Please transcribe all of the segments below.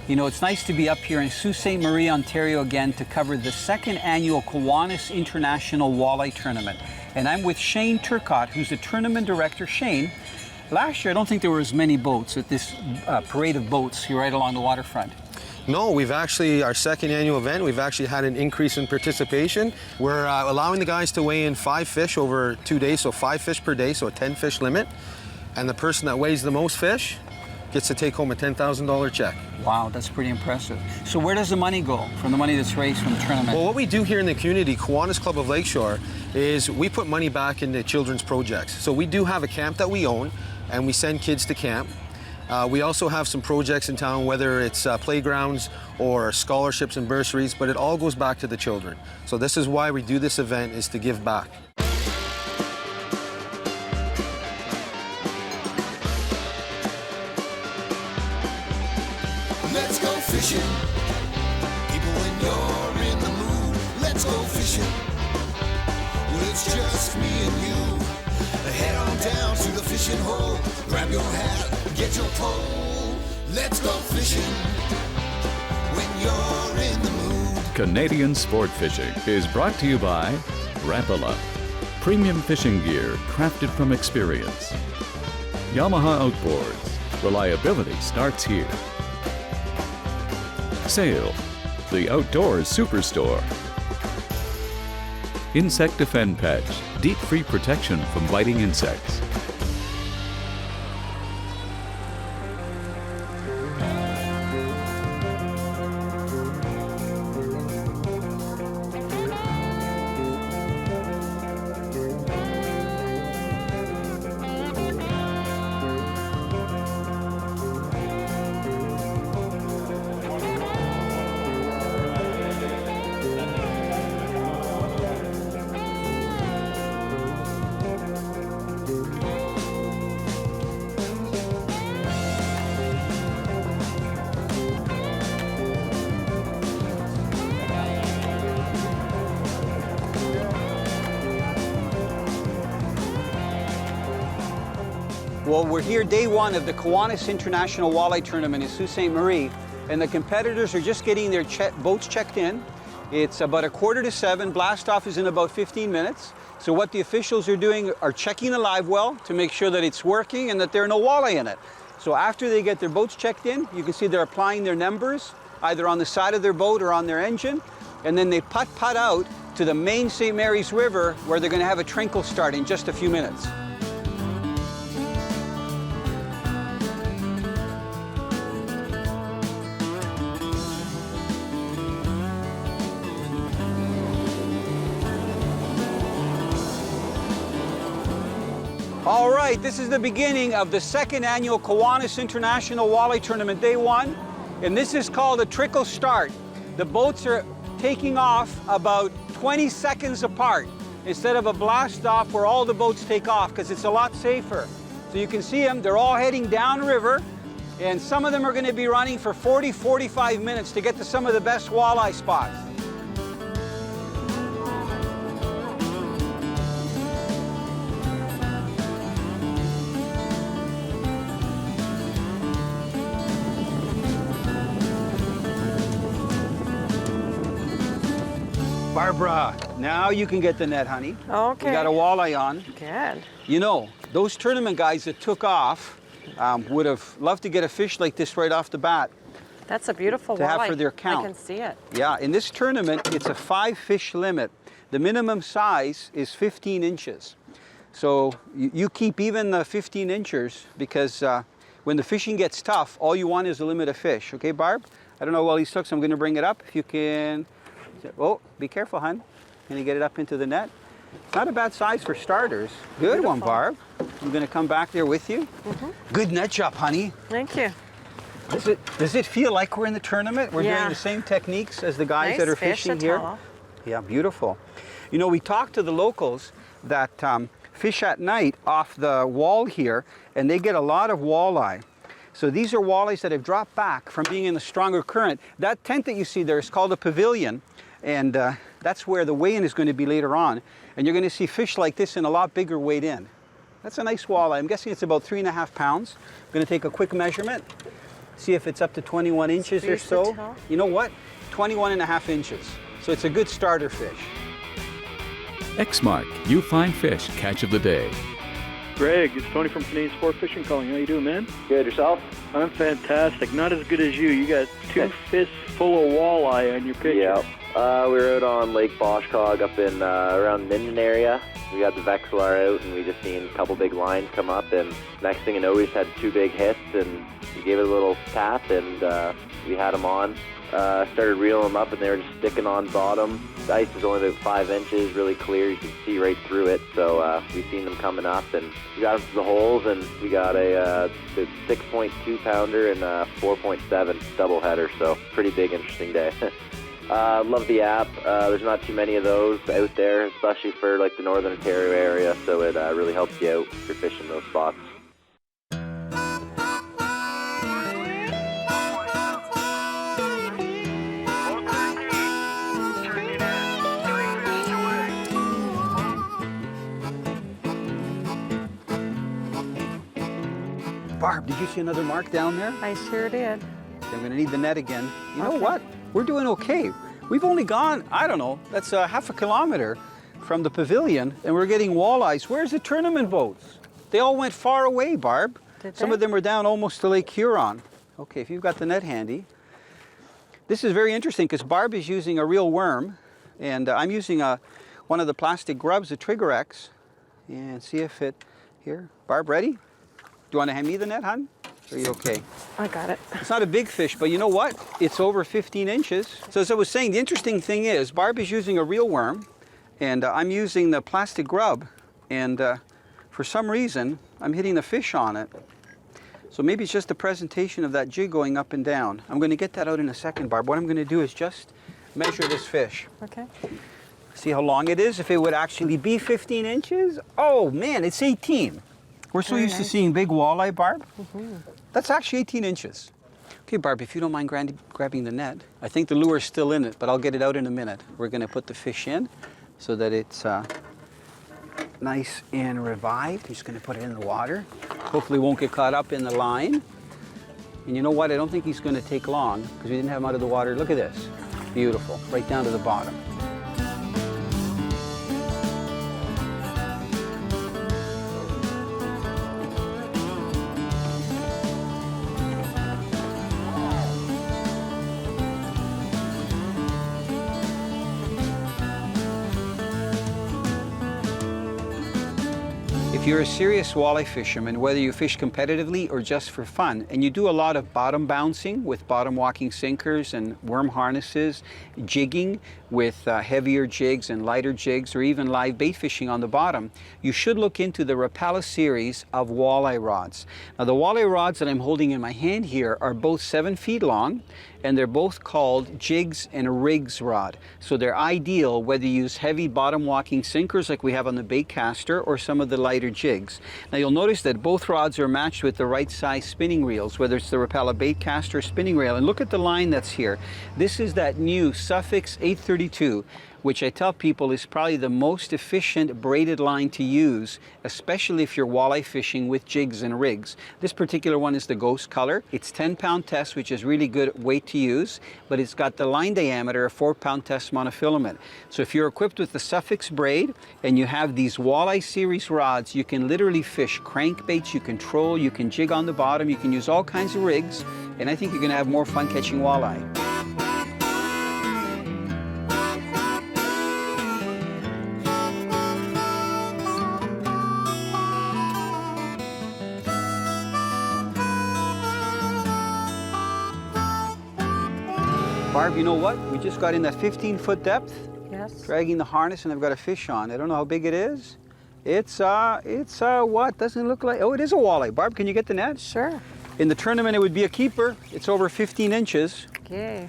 You know, it's nice to be up here in Sault Ste. Marie, Ontario again to cover the second annual Kiwanis International Walleye Tournament. And I'm with Shane Turcotte, who's the tournament director. Shane, last year I don't think there were as many boats at this parade of boats here right along the waterfront. No, we've actually, our second annual event, we've actually had an increase in participation. We're allowing the guys to weigh in 5 fish over 2 days, so 5 fish per day, so a 10 fish limit. And the person that weighs the most fish gets to take home a $10,000 check. Wow, that's pretty impressive. So where does the money go from the money that's raised from the tournament? Well, what we do here in the community, Kiwanis Club of Lakeshore, is we put money back into children's projects. So we do have a camp that we own, and we send kids to camp. We also have some projects in town, whether it's playgrounds or scholarships and bursaries, but it all goes back to the children. So this is why we do this event, is to give back. Let's go fishing. People, when you're in the mood, let's go fishing. Well, it's just me and you. Head on down to the fishing hole. Grab your hat, get your pole. Let's go fishing when you're in the mood. Canadian Sport Fishing is brought to you by Rapala. Premium fishing gear crafted from experience. Yamaha Outboards. Reliability starts here. Sail, the outdoors superstore. Insect Defend Patch, deep-free protection from biting insects. Well, we're here day one of the Kiwanis International Walleye Tournament in Sault Ste. Marie, and the competitors are just getting their boats checked in. It's about 6:45. Blast-off is in about 15 minutes. So what the officials are doing are checking the live well to make sure that it's working and that there are no walleye in it. So after they get their boats checked in, you can see they're applying their numbers, either on the side of their boat or on their engine, and then they putt out to the main St. Mary's River, where they're going to have a trinkle start in just a few minutes. All right, this is the beginning of the second annual Kiwanis International Walleye Tournament, day one, and this is called a trickle start. The boats are taking off about 20 seconds apart instead of a blast off where all the boats take off, because it's a lot safer. So you can see them, they're all heading downriver, and some of them are going to be running for 40-45 minutes to get to some of the best walleye spots. Barbara, now you can get the net, honey. Okay. We got a walleye on. Good. You know, those tournament guys that took off would have loved to get a fish like this right off the bat. That's a beautiful to walleye. have for their count. I can see it. Yeah, in this tournament, it's a 5 fish limit. The minimum size is 15 inches. So you keep even the 15 inches because when the fishing gets tough, all you want is a limit of fish. Okay, Barb? I don't know how well he's took, so I'm going to bring it up. If you can. Oh, be careful, hon. Can you get it up into the net? Not a bad size for starters. Good Beautiful. one, Barb. I'm going to come back there with you. Good net job, honey. Thank you. Does it feel like we're in the tournament? We're doing the same techniques as the guys that are fishing here? Italo. Yeah, beautiful. You know, we talked to the locals that fish at night off the wall here, and they get a lot of walleye. So these are walleyes that have dropped back from being in the stronger current. That tent that you see there is called a pavilion, and that's where the weigh-in is going to be later on. And you're going to see fish like this in a lot bigger weight in. That's a nice walleye. I'm guessing it's about 3.5 pounds. I'm going to take a quick measurement. See if it's up to 21 inches or Seriously, so. Tal? You know what? 21.5 inches. So it's a good starter fish. Xmark, you find fish, catch of the day. Greg, it's Tony from Canadian Sport Fishing calling. How you doing, man? Good, yourself? I'm fantastic. Not as good as you. You got two fists full of walleye on your picture. Yeah. We were out on Lake Boschcog up in around Minden area. We got the Vexlar out, and we just seen a couple big lines come up, and next thing you know, we just had two big hits, and we gave it a little tap, and we had them on. Started reeling them up, and they were just sticking on bottom. The ice is only about 5 inches, really clear. You can see right through it. So we seen them coming up, and we got them to the holes, and we got a 6.2 pounder and a 4.7 doubleheader. So pretty big, interesting day. Love the app. There's not too many of those out there, especially for like the Northern Ontario area. So it really helps you out if you're fishing those spots. Barb, did you see another mark down there? I sure did. I'm going to need the net again. You know Okay. what? We're doing okay. We've only gone, I don't know, that's half a kilometer from the pavilion, and we're getting walleyes. Where's the tournament boats? They all went far away, Barb. Did Some they? of them are down almost to Lake Huron. Okay, if you've got the net handy. This is very interesting because Barb is using a real worm, and I'm using one of the plastic grubs, a Trigger X, and see if it, here. Barb, ready? Do you want to hand me the net, hon? Are you okay? I got it. It's not a big fish, but you know what? It's over 15 inches. So as I was saying, the interesting thing is Barb is using a real worm, and I'm using the plastic grub, and for some reason, I'm hitting the fish on it. So maybe it's just the presentation of that jig going up and down. I'm going to get that out in a second, Barb. What I'm going to do is just measure this fish. Okay. See how long it is, if it would actually be 15 inches. Oh man, it's 18. We're so Very used to nice. seeing big walleye, Barb. That's actually 18 inches. Okay, Barb, if you don't mind grabbing the net. I think the lure's still in it, but I'll get it out in a minute. We're going to put the fish in so that it's nice and revived. I'm just going to put it in the water. Hopefully it won't get caught up in the line. And you know what? I don't think he's going to take long because we didn't have him out of the water. Look at this. Beautiful. Right down to the bottom. If you're a serious walleye fisherman, whether you fish competitively or just for fun, and you do a lot of bottom bouncing with bottom walking sinkers and worm harnesses, jigging with heavier jigs and lighter jigs, or even live bait fishing on the bottom, you should look into the Rapala series of walleye rods. Now the walleye rods that I'm holding in my hand here are both 7 feet long, and they're both called jigs and rigs rod. So they're ideal whether you use heavy bottom walking sinkers like we have on the bait caster or some of the lighter jigs. Now you'll notice that both rods are matched with the right size spinning reels, whether it's the Rapala bait caster or spinning reel. And look at the line that's here. This is that new Suffix 832, which I tell people is probably the most efficient braided line to use, especially if you're walleye fishing with jigs and rigs. This particular one is the Ghost color. It's 10-pound test, which is really good weight to use, but it's got the line diameter of 4-pound test monofilament. So if you're equipped with the Suffix braid and you have these walleye series rods, you can literally fish crankbaits, you can troll, you can jig on the bottom, you can use all kinds of rigs, and I think you're gonna have more fun catching walleye. Barb, you know what? We just got in that 15-foot depth, Yes. dragging the harness, and I've got a fish on. I don't know how big it is. It's what? Doesn't look like, oh, it is a walleye. Barb, can you get the net? Sure. In the tournament, it would be a keeper. It's over 15 inches. Okay.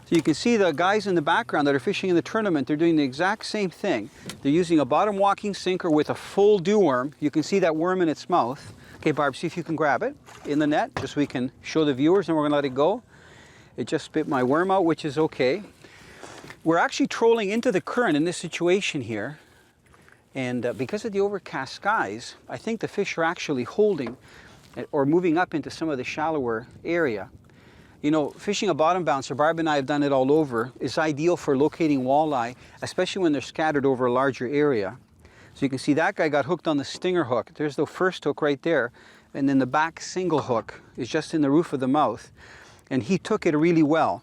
So you can see the guys in the background that are fishing in the tournament, they're doing the exact same thing. They're using a bottom walking sinker with a full dew worm. You can see that worm in its mouth. Okay, Barb, see if you can grab it in the net, just so we can show the viewers, and we're gonna let it go. It just spit my worm out, which is okay. We're actually trolling into the current in this situation here. And because of the overcast skies, I think the fish are actually holding. or moving up into some of the shallower area. You know, fishing a bottom bouncer, Barb and I have done it all over, is ideal for locating walleye, especially when they're scattered over a larger area. So you can see that guy got hooked on the stinger hook. There's the first hook right there, and then the back single hook is just in the roof of the mouth, and he took it really well.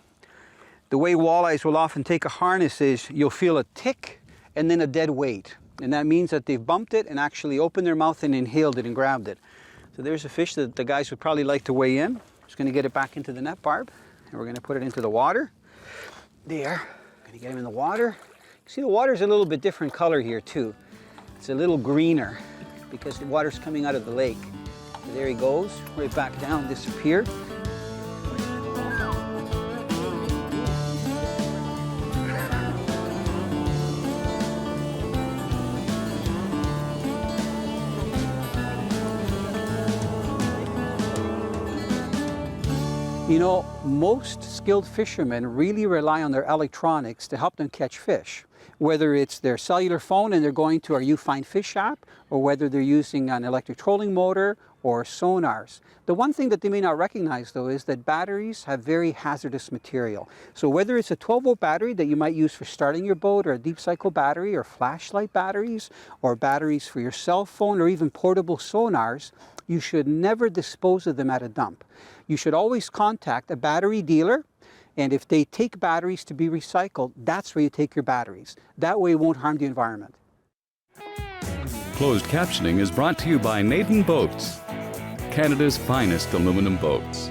The way walleyes will often take a harness is you'll feel a tick and then a dead weight, and that means that they've bumped it and actually opened their mouth and inhaled it and grabbed it. So there's a fish that the guys would probably like to weigh in. Just going to get it back into the net, Barb, and we're going to put it into the water. There, going to get him in the water. You see the water's a little bit different color here too. It's a little greener because the water's coming out of the lake. So there he goes, right back down, disappear. You know, most skilled fishermen really rely on their electronics to help them catch fish. Whether it's their cellular phone and they're going to our You Find Fish app, or whether they're using an electric trolling motor or sonars. The one thing that they may not recognize though is that batteries have very hazardous material. So whether it's a 12-volt battery that you might use for starting your boat, or a deep cycle battery, or flashlight batteries, or batteries for your cell phone, or even portable sonars, you should never dispose of them at a dump. You should always contact a battery dealer, and if they take batteries to be recycled, that's where you take your batteries. That way it won't harm the environment. Closed captioning is brought to you by Naden Boats, Canada's finest aluminum boats.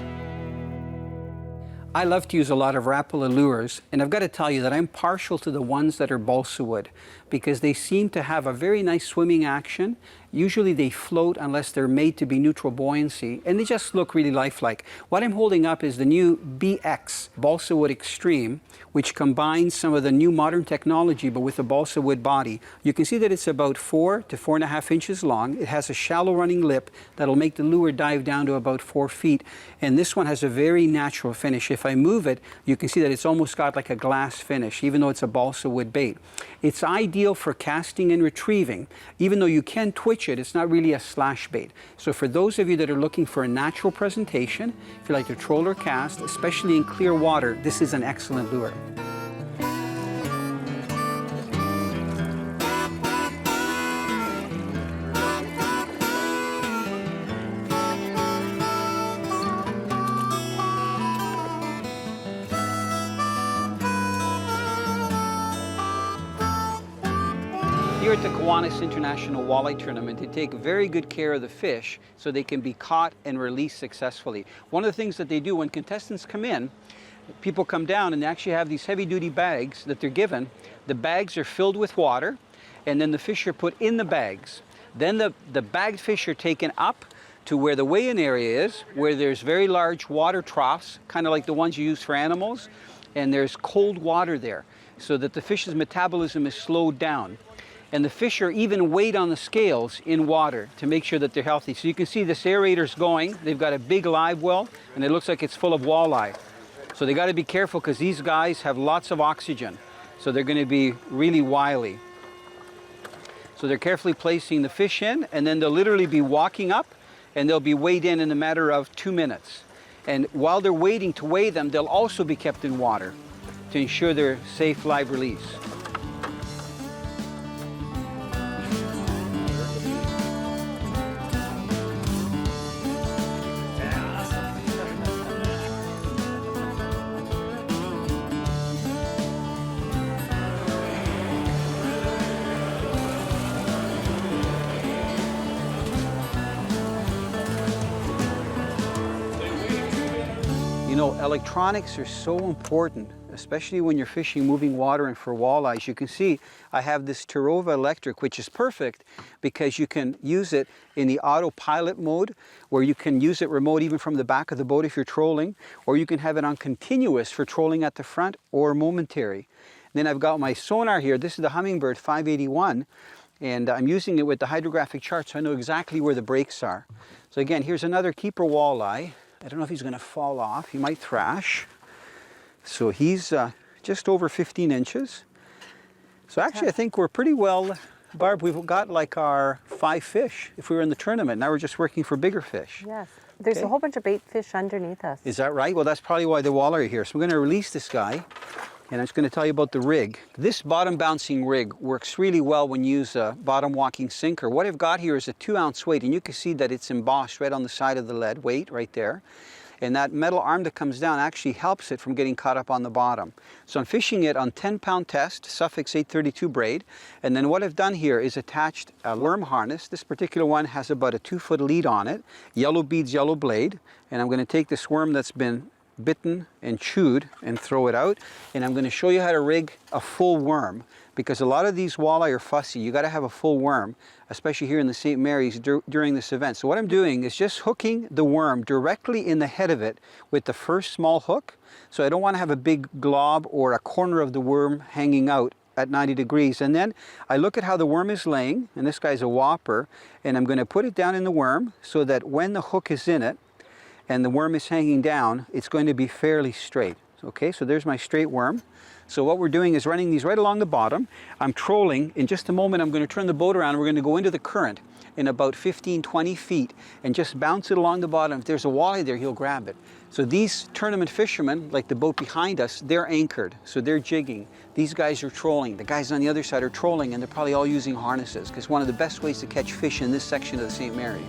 I love to use a lot of Rapala lures, and I've got to tell you that I'm partial to the ones that are balsa wood because they seem to have a very nice swimming action. Usually they float unless they're made to be neutral buoyancy, and they just look really lifelike. What I'm holding up is the new BX Balsa Wood Extreme, which combines some of the new modern technology but with a balsa wood body. You can see that it's about 4 to 4.5 inches long. It has a shallow running lip that'll make the lure dive down to about 4 feet, and this one has a very natural finish. If I move it, you can see that it's almost got like a glass finish, even though it's a balsa wood bait. It's ideal for casting and retrieving. Even though you can twitch it, it's not really a slash bait. So for those of you that are looking for a natural presentation, if you like to troll or cast, especially in clear water, this is an excellent lure. Here at the Kiwanis International Walleye Tournament, they take very good care of the fish so they can be caught and released successfully. One of the things that they do when contestants come in, people come down and they actually have these heavy-duty bags that they're given. The bags are filled with water, and then the fish are put in the bags. Then the bagged fish are taken up to where the weigh-in area is, where there's very large water troughs, kind of like the ones you use for animals, and there's cold water there so that the fish's metabolism is slowed down. And the fish are even weighed on the scales in water to make sure that they're healthy. So you can see this aerator's going. They've got a big live well, and it looks like it's full of walleye. So they got to be careful because these guys have lots of oxygen. So they're going to be really wily. So they're carefully placing the fish in, and then they'll literally be walking up, and they'll be weighed in a matter of 2 minutes. And while they're waiting to weigh them, they'll also be kept in water to ensure their safe live release. You know, electronics are so important, especially when you're fishing moving water and for walleyes. You can see I have this Terova electric, which is perfect because you can use it in the autopilot mode, where you can use it remote even from the back of the boat if you're trolling, or you can have it on continuous for trolling at the front or momentary. Then I've got my sonar here. This is the Humminbird 581, and I'm using it with the hydrographic chart so I know exactly where the breaks are. So again, here's another keeper walleye. I don't know if he's going to fall off. He might thrash. So he's just over 15 inches. So actually I think we're pretty well Barb, we've got like our 5 fish if we were in the tournament. Now we're just working for bigger fish. Yes. There's a whole bunch of bait fish underneath us. Is that right? Well, that's probably why the walleye are here. So we're going to release this guy, and I'm just going to tell you about the rig. This bottom bouncing rig works really well when you use a bottom walking sinker. What I've got here is a 2-ounce weight, and you can see that it's embossed right on the side of the lead weight right there. And that metal arm that comes down actually helps it from getting caught up on the bottom. So I'm fishing it on 10-pound test, Suffix 832 braid. And then what I've done here is attached a worm harness. This particular one has about a 2-foot lead on it, yellow beads, yellow blade. And I'm going to take this worm that's been bitten and chewed and throw it out. And I'm going to show you how to rig a full worm, because a lot of these walleye are fussy. You got to have a full worm, especially here in the St. Mary's during this event. So what I'm doing is just hooking the worm directly in the head of it with the first small hook. So I don't want to have a big glob or a corner of the worm hanging out at 90 degrees. And then I look at how the worm is laying, and this guy's a whopper, and I'm going to put it down in the worm so that when the hook is in it and the worm is hanging down, it's going to be fairly straight. Okay, so there's my straight worm. So what we're doing is running these right along the bottom. I'm trolling. In just a moment, I'm going to turn the boat around. We're going to go into the current in about 15, 20 feet and just bounce it along the bottom. If there's a walleye there, he'll grab it. So these tournament fishermen, like the boat behind us, they're anchored. So they're jigging. These guys are trolling. The guys on the other side are trolling, and they're probably all using harnesses, because one of the best ways to catch fish in this section of the St. Mary's.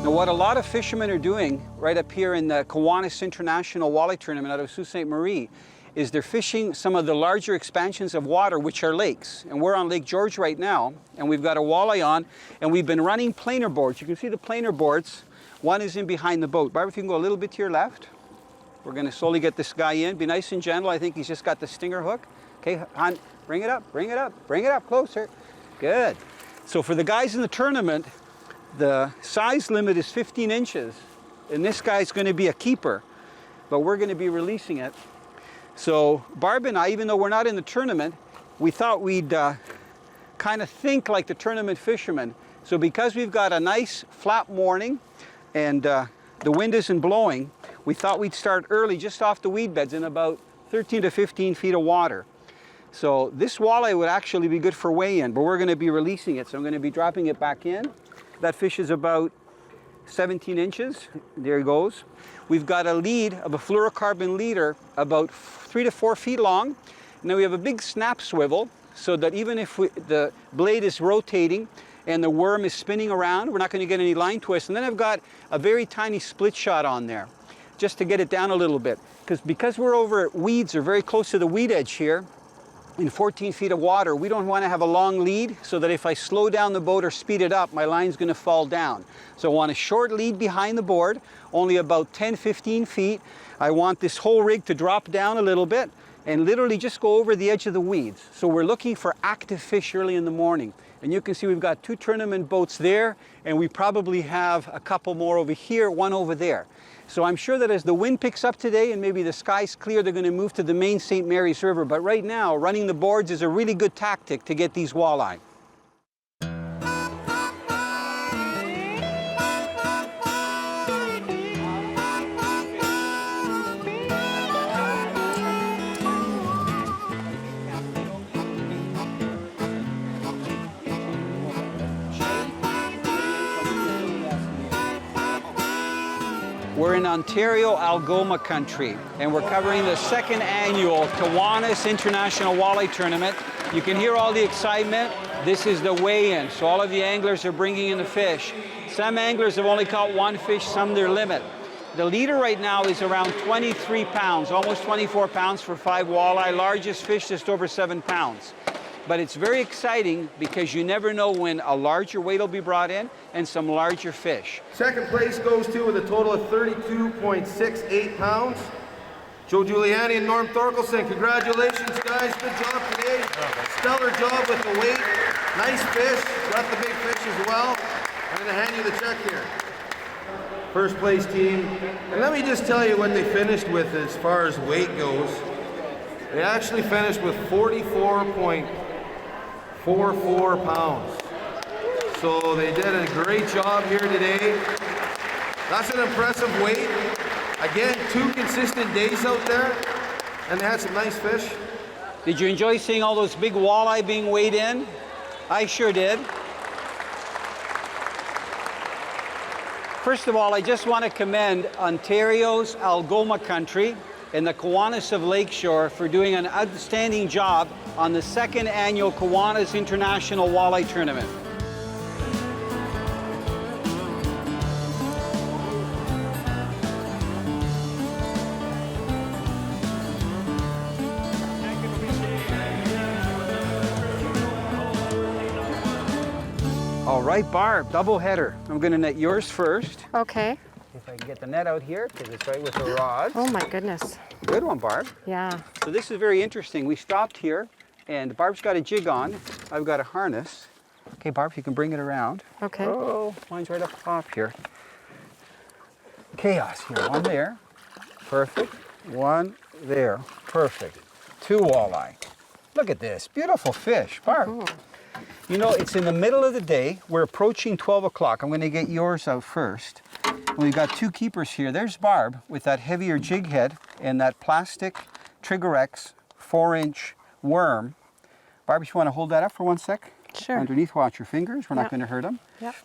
What a lot of fishermen are doing right up here in the Kiwanis International Walleye Tournament out of Sault Ste. Marie is they're fishing some of the larger expansions of water, which are lakes. And we're on Lake George right now, and we've got a walleye on, and we've been running planer boards. You can see the planer boards. One is in behind the boat. Barbara, if you can go a little bit to your left. We're going to slowly get this guy in. Be nice and gentle. I think he's just got the stinger hook. Okay, hon, bring it up, bring it up, bring it up closer. Good. So for the guys in the tournament, the size limit is 15 inches, and this guy's going to be a keeper, but we're going to be releasing it. So Barb and I, even though we're not in the tournament, we thought we'd kind of think like the tournament fishermen. So because we've got a nice flat morning and the wind isn't blowing, we thought we'd start early just off the weed beds in about 13 to 15 feet of water. So this walleye would actually be good for weigh-in, but we're going to be releasing it. So I'm going to be dropping it back in. That fish is about 17 inches. There he goes. We've got a lead of a fluorocarbon leader about 3 to 4 feet long. Now we have a big snap swivel so that even if the blade is rotating and the worm is spinning around, we're not going to get any line twist. And then I've got a very tiny split shot on there just to get it down a little bit. Because we're over weeds or very close to the weed edge here, in 14 feet of water, we don't want to have a long lead so that if I slow down the boat or speed it up, my line's going to fall down. So I want a short lead behind the board, only about 10, 15 feet. I want this whole rig to drop down a little bit and literally just go over the edge of the weeds. So we're looking for active fish early in the morning. And you can see we've got 2 tournament boats there, and we probably have a couple more over here, one over there. So I'm sure that as the wind picks up today and maybe the sky's clear, they're going to move to the main St. Mary's River. But right now, running the boards is a really good tactic to get these walleye. We're in Ontario, Algoma country, and we're covering the 2nd annual Kiwanis International Walleye Tournament. You can hear all the excitement. This is the weigh-in, so all of the anglers are bringing in the fish. Some anglers have only caught 1 fish, some their limit. The leader right now is around 23 pounds, almost 24 pounds for 5 walleye. Largest fish just over 7 pounds. But it's very exciting because you never know when a larger weight will be brought in and some larger fish. Second place goes to, with a total of 32.68 pounds, Joe Giuliani and Norm Thorkelson. Congratulations, guys. Good job today. Stellar job with the weight. Nice fish. Got the big fish as well. I'm going to hand you the check here. First place team. And let me just tell you what they finished with as far as weight goes. They actually finished with 44.4 44 pounds. So they did a great job here today. That's an impressive weight. Again, 2 consistent days out there, and they had some nice fish. Did you enjoy seeing all those big walleye being weighed in? I sure did. First of all, I just want to commend Ontario's Algoma Country and the Kiwanis of Lakeshore for doing an outstanding job on the 2nd annual Kiwanas International Walleye Tournament. All right, Barb, double header. I'm going to net yours first. Okay. If I can get the net out here, because it's right with the rods. Oh my goodness. Good one, Barb. Yeah. So this is very interesting. We stopped here, and Barb's got a jig on. I've got a harness. Okay, Barb, you can bring it around. Okay. Oh, mine's right up top here. Chaos here. One there. Perfect. One there. Perfect. 2 walleye. Look at this. Beautiful fish. Barb. Oh. You know, it's in the middle of the day. We're approaching 12 o'clock. I'm going to get yours out first. We've got 2 keepers here. There's Barb with that heavier jig head and that plastic Trigger X 4-inch worm. Barb, you want to hold that up for 1 sec? Sure. Underneath, watch your fingers. We're not going to hurt them. Yep.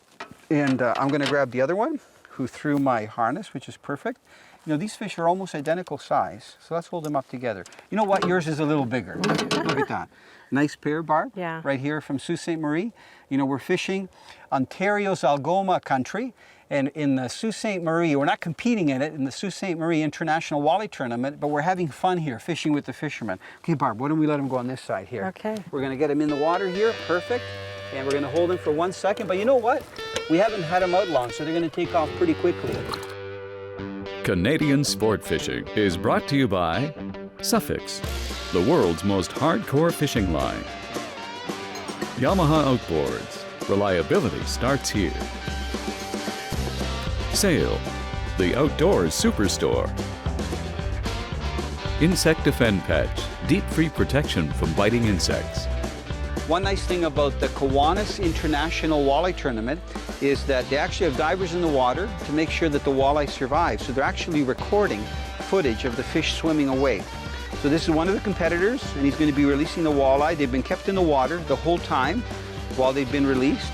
And I'm going to grab the other one who threw my harness, which is perfect. You know, these fish are almost identical size, so let's hold them up together. You know what? Yours is a little bigger. Look at that. Nice pair, Barb. Yeah. Right here from Sault Ste. Marie. You know, we're fishing Ontario's Algoma Country, and in the Sault Ste. Marie, we're not competing in it, in the Sault Ste. Marie International Walleye Tournament, but we're having fun here, fishing with the fishermen. Okay, Barb, why don't we let them go on this side here? Okay. We're going to get them in the water here, perfect, and we're going to hold them for 1 second, but you know what? We haven't had them out long, so they're going to take off pretty quickly. Canadian sport fishing is brought to you by Suffix, the world's most hardcore fishing line. Yamaha Outboards, reliability starts here. Sail, the outdoors superstore. Insect Defend Patch, deep free protection from biting insects. One nice thing about the Kiwanis International Walleye Tournament is that they actually have divers in the water to make sure that the walleye survive. So they're actually recording footage of the fish swimming away. So this is one of the competitors, and he's going to be releasing the walleye. They've been kept in the water the whole time while they've been released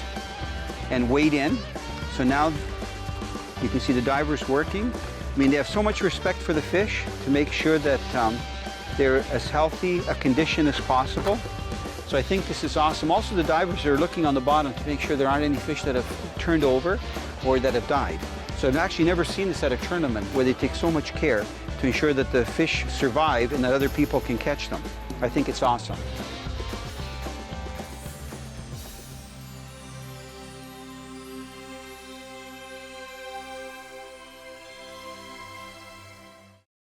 and weighed in. So now you can see the divers working. I mean, they have so much respect for the fish to make sure that they're as healthy a condition as possible. So I think this is awesome. Also, the divers are looking on the bottom to make sure there aren't any fish that have turned over or that have died. So I've actually never seen this at a tournament where they take so much care to ensure that the fish survive and that other people can catch them. I think it's awesome.